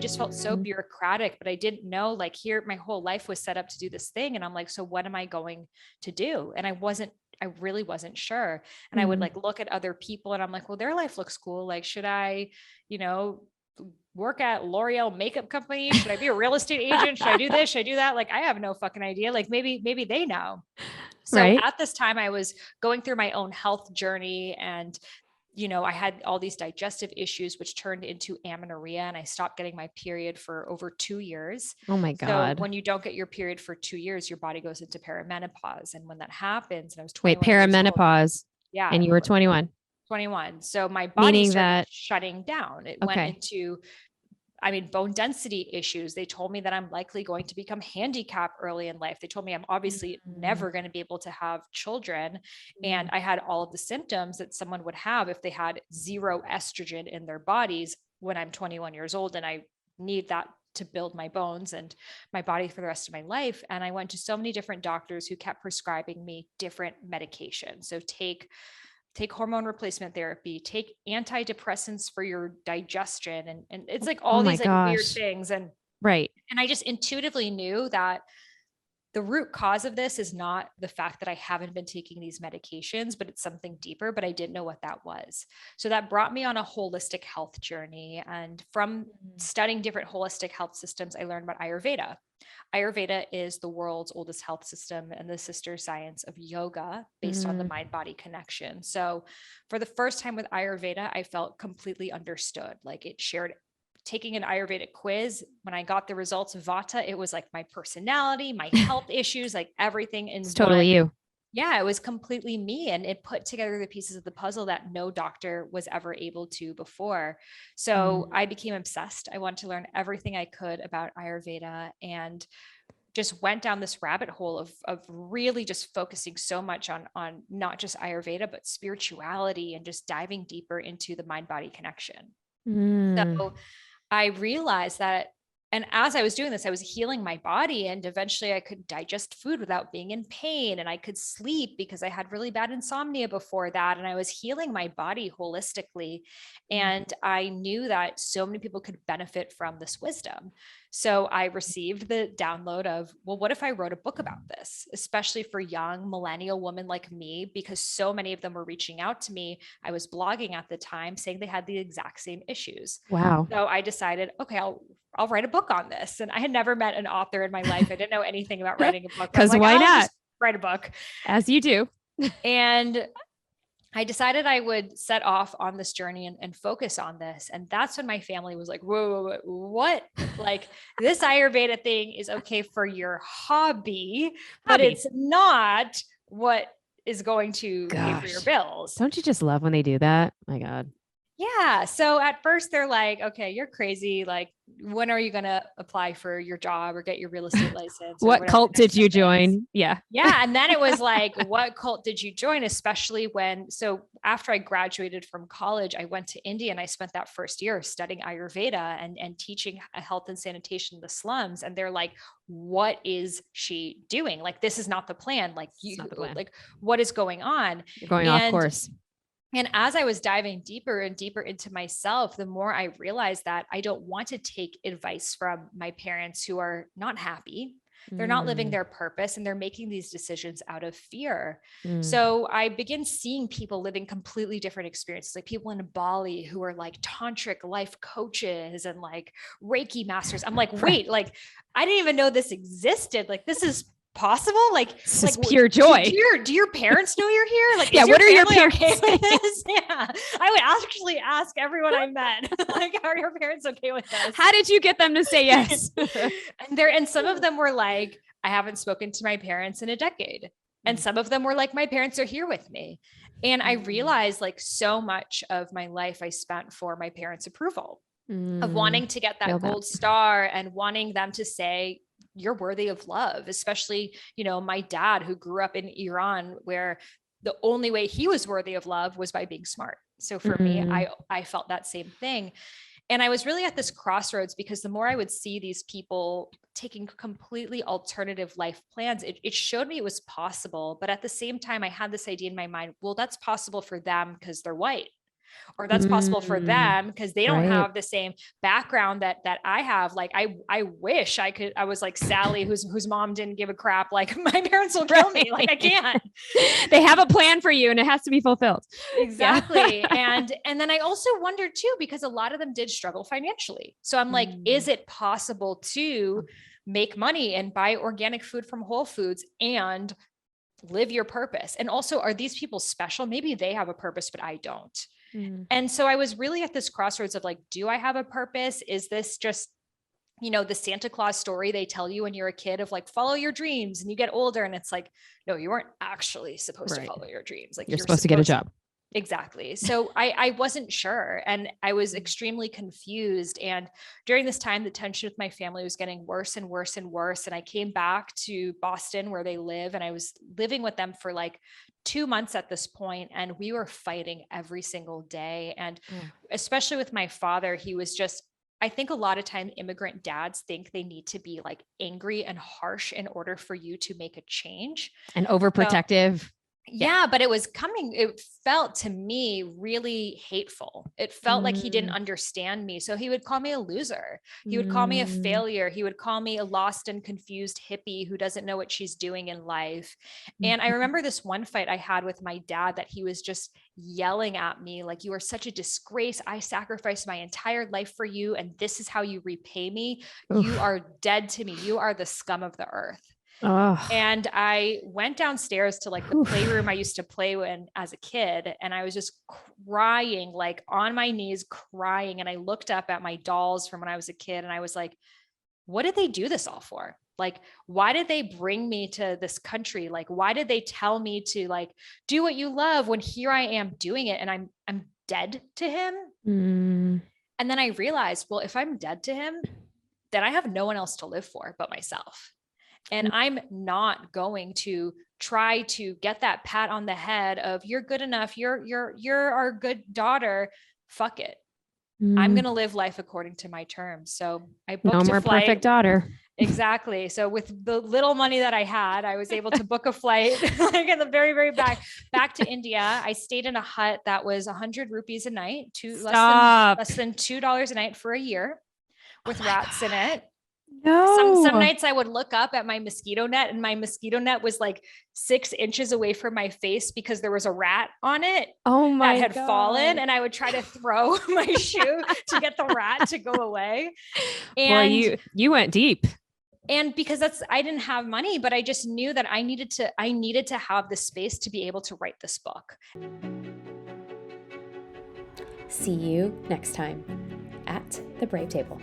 just felt so bureaucratic, but I didn't know, like, here, my whole life was set up to do this thing. And I'm like, so what am I going to do? And I really wasn't sure. And I would like look at other people and I'm like, well, their life looks cool. Like, should I, you know, work at L'Oreal makeup company? Should I be a real estate agent? Should I do this? Should I do that? Like, I have no fucking idea. Like maybe they know. So Right. at this time I was going through my own health journey, and I had all these digestive issues, which turned into amenorrhea, and I stopped getting my period for over 2 years. Oh my So God. when you don't get your period for 2 years, your body goes into perimenopause. And when that happens, and I was Wait, 21 years old. perimenopause. Yeah. And you were 21. 21. So my body Meaning started that, shutting down. It went into, bone density issues. They told me that I'm likely going to become handicapped early in life. They told me I'm obviously never going to be able to have children. And I had all of the symptoms that someone would have if they had zero estrogen in their bodies when I'm 21 years old. And I need that to build my bones and my body for the rest of my life. And I went to so many different doctors who kept prescribing me different medications. So take hormone replacement therapy, take antidepressants for your digestion. And it's like all these like weird things. And I just intuitively knew that the root cause of this is not the fact that I haven't been taking these medications, but it's something deeper, but I didn't know what that was. So that brought me on a holistic health journey. And from studying different holistic health systems, I learned about Ayurveda. Ayurveda is the world's oldest health system and the sister science of yoga based on the mind-body connection. So for the first time with Ayurveda, I felt completely understood. Like, it shared taking an Ayurvedic quiz. When I got the results of Vata, it was like my personality, my health issues, like everything in it's totally you. Yeah, it was completely me. And it put together the pieces of the puzzle that no doctor was ever able to before. So I became obsessed. I wanted to learn everything I could about Ayurveda, and just went down this rabbit hole of really just focusing so much on not just Ayurveda, but spirituality, and just diving deeper into the mind-body connection. So I realized that, and as I was doing this, I was healing my body, and eventually I could digest food without being in pain, and I could sleep because I had really bad insomnia before that. And I was healing my body holistically. And I knew that so many people could benefit from this wisdom. So I received the download of, well, what if I wrote a book about this, especially for young millennial women like me, because so many of them were reaching out to me. I was blogging at the time saying they had the exact same issues. Wow. So I decided, okay, I'll write a book on this. And I had never met an author in my life. I didn't know anything about writing a book. Because why not? Just write a book. As you do. And I decided I would set off on this journey and focus on this. And that's when my family was like, whoa, what? Like, this Ayurveda thing is okay for your hobby, but it's not what is going to pay for your bills. Don't you just love when they do that? My God. Yeah. So at first they're like, okay, you're crazy. Like, when are you going to apply for your job or get your real estate license? What cult did you join? Yeah. Yeah. And then it was like, what cult did you join? Especially so after I graduated from college, I went to India and I spent that first year studying Ayurveda and teaching health and sanitation in the slums. And they're like, what is she doing? Like, this is not the plan. Like, like, what is going on? You're going off course. And as I was diving deeper and deeper into myself, the more I realized that I don't want to take advice from my parents who are not happy. They're not living their purpose, and they're making these decisions out of fear. So I begin seeing people living completely different experiences, like people in Bali who are like tantric life coaches and like Reiki masters. I'm like, wait, like, I didn't even know this existed. Like, this is possible. Like, this is pure joy. Do your parents know you're here? Like, yeah, what are your parents? Okay with this? Yeah, I would actually ask everyone I met, like, are your parents okay with this? How did you get them to say yes? and some of them were like, I haven't spoken to my parents in a decade. And some of them were like, my parents are here with me. And I realized, like, so much of my life I spent for my parents' approval, of wanting to get that gold star and wanting them to say, you're worthy of love, especially, my dad, who grew up in Iran, where the only way he was worthy of love was by being smart. So for me, I felt that same thing. And I was really at this crossroads, because the more I would see these people taking completely alternative life plans, it showed me it was possible. But at the same time, I had this idea in my mind, well, that's possible for them because they're white. or that's possible for them because they don't Right. have the same background that I have. Like, I wish I was like Sally, whose mom didn't give a crap. Like, my parents will kill me. Like, I can't. They have a plan for you and it has to be fulfilled. Exactly. And then I also wondered too, because a lot of them did struggle financially. So I'm like, is it possible to make money and buy organic food from Whole Foods and live your purpose? And also, are these people special? Maybe they have a purpose, but I don't. And so I was really at this crossroads of like, do I have a purpose? Is this just, you know, the Santa Claus story they tell you when you're a kid of like, follow your dreams, and you get older and it's like, no, you weren't actually supposed to follow your dreams. Like, you're supposed to get a job. Exactly. So I wasn't sure, and I was extremely confused. And during this time, the tension with my family was getting worse and worse and worse. And I came back to Boston where they live, and I was living with them for like 2 months at this point, and we were fighting every single day. And especially with my father, he was just, I think a lot of time immigrant dads think they need to be like angry and harsh in order for you to make a change. And overprotective. Yeah, but it felt to me really hateful. It felt like he didn't understand me. So he would call me a loser. He would call me a failure. He would call me a lost and confused hippie who doesn't know what she's doing in life. And I remember this one fight I had with my dad that he was just yelling at me like, you are such a disgrace. I sacrificed my entire life for you, and this is how you repay me. You are dead to me. You are the scum of the earth. And I went downstairs to like the playroom I used to play in as a kid. And I was just crying, like on my knees crying. And I looked up at my dolls from when I was a kid, and I was like, what did they do this all for? Like, why did they bring me to this country? Like, why did they tell me to like, do what you love, when here I am doing it and I'm dead to him? And then I realized, well, if I'm dead to him, then I have no one else to live for but myself. And I'm not going to try to get that pat on the head of you're good enough. You're our good daughter. Fuck it. I'm going to live life according to my terms. So I booked no more a flight. Perfect daughter. Exactly. So with the little money that I had, I was able to book a flight like in the very, very back to India. I stayed in a hut that was 100 rupees a night, less than $2 a night for a year, with rats in it. No. Some nights I would look up at my mosquito net, and my mosquito net was like 6 inches away from my face because there was a rat on it that had fallen, and I would try to throw my shoe to get the rat to go away. And well, you went deep. And because I didn't have money, but I just knew that I needed to have the space to be able to write this book. See you next time at the Brave Table.